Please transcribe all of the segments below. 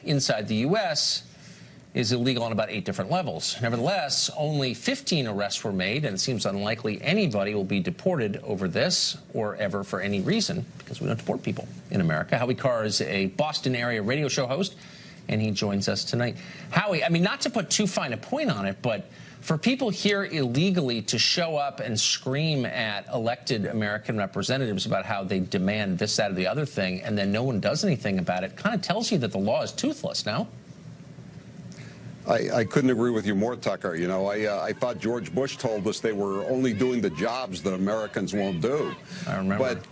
inside the U.S. is illegal on about 8 different levels. Nevertheless, only 15 arrests were made, and it seems unlikely anybody will be deported over this or ever for any reason, because we don't deport people in America. Howie Carr is a Boston area radio show host, and he joins us tonight. Howie, I mean, not to put too fine a point on it, but for people here illegally to show up and scream at elected American representatives about how they demand this, that, or the other thing, and then no one does anything about it, kind of tells you that the law is toothless, no? I couldn't agree with you more, Tucker. You know, I thought George Bush told us they were only doing the jobs that Americans won't do. I remember. But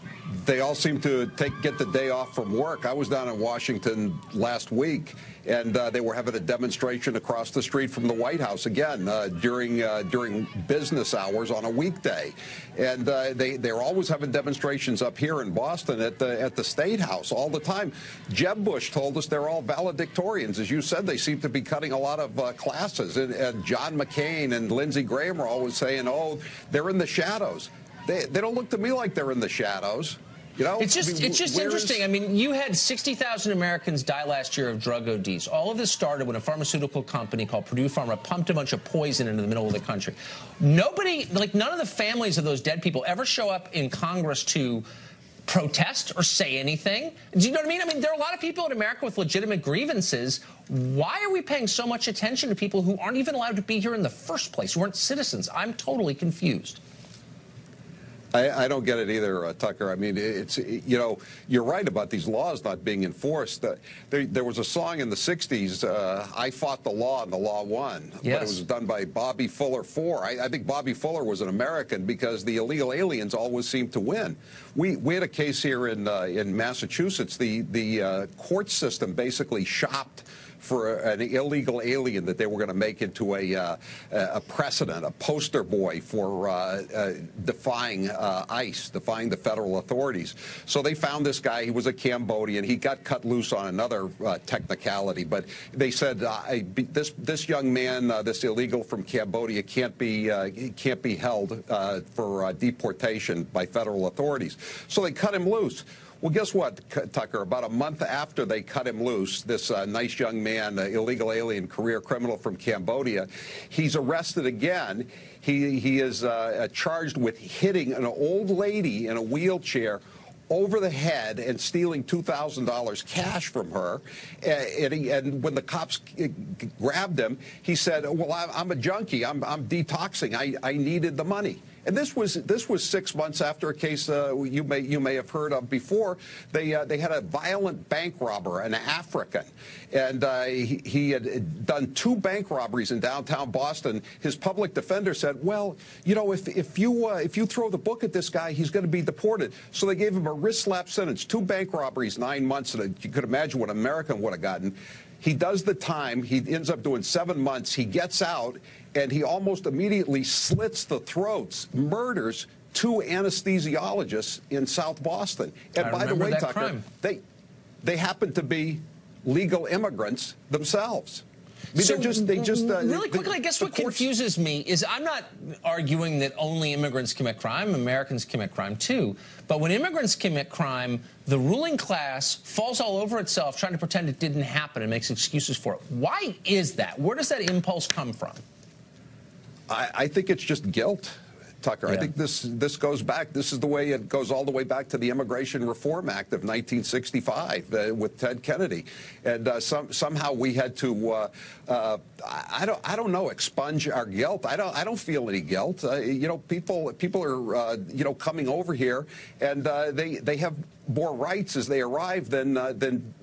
they all seem to get the day off from work. I was down in Washington last week, and they were having a demonstration across the street from the White House again during business hours on a weekday. And they're always having demonstrations up here in Boston at the State House all the time. Jeb Bush told us they're all valedictorians. As you said, they seem to be cutting a lot of classes. And John McCain and Lindsey Graham are always saying, oh, they're in the shadows. They don't look to me like they're in the shadows. You know, it's just interesting. I mean, you had 60,000 Americans die last year of drug ODs. All of this started when a pharmaceutical company called Purdue Pharma pumped a bunch of poison into the middle of the country. Nobody, like none of the families of those dead people ever show up in Congress to protest or say anything. Do you know what I mean? I mean, there are a lot of people in America with legitimate grievances. Why are we paying so much attention to people who aren't even allowed to be here in the first place, who aren't citizens? I'm totally confused. I don't get it either, Tucker. I mean, it's, you know, you're right about these laws not being enforced. There was a song in the 60s, I Fought the Law and the Law Won. Yes. But it was done by Bobby Fuller IV. I think Bobby Fuller was an American because the illegal aliens always seemed to win. We had a case here in Massachusetts. The court system basically shopped for an illegal alien that they were going to make into a precedent, a poster boy for defying ICE, defying the federal authorities. So they found this guy. He was a Cambodian. He got cut loose on another technicality. But they said this young man, this illegal from Cambodia, can't be held for deportation by federal authorities. So they cut him loose. Well, guess what, Tucker? About a month after they cut him loose, this nice young man, illegal alien career criminal from Cambodia, he's arrested again. He is charged with hitting an old lady in a wheelchair over the head and stealing $2,000 cash from her. And when the cops grabbed him, he said, well, I'm a junkie. I'm detoxing. I needed the money. And this was 6 months after a case you may have heard of before. They had a violent bank robber, an African, and he had done 2 bank robberies in downtown Boston. His public defender said, well, you know, if you throw the book at this guy, he's going to be deported. So they gave him a wrist slap sentence, 2 bank robberies, 9 months, and you could imagine what an American would have gotten. He does the time. He ends up doing 7 months. He gets out, and he almost immediately slits the throats, murders 2 anesthesiologists in South Boston. And by the way, Tucker, they happen to be legal immigrants themselves. I mean, so really quickly, I guess what confuses me is I'm not arguing that only immigrants commit crime. Americans commit crime, too. But when immigrants commit crime, the ruling class falls all over itself trying to pretend it didn't happen and makes excuses for it. Why is that? Where does that impulse come from? I think it's just guilt, Tucker. Yeah. I think this goes back. This is the way it goes all the way back to the Immigration Reform Act of 1965 with Ted Kennedy, and somehow we had to I don't know, expunge our guilt. I don't feel any guilt. You know, people are you know, coming over here, and they have more rights as they arrive than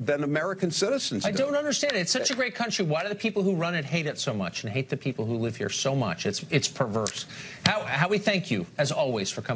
American citizens do. I don't understand it. It's such a great country. Why do the people who run it hate it so much and hate the people who live here so much? It's perverse. Howie, thank you, as always, for coming.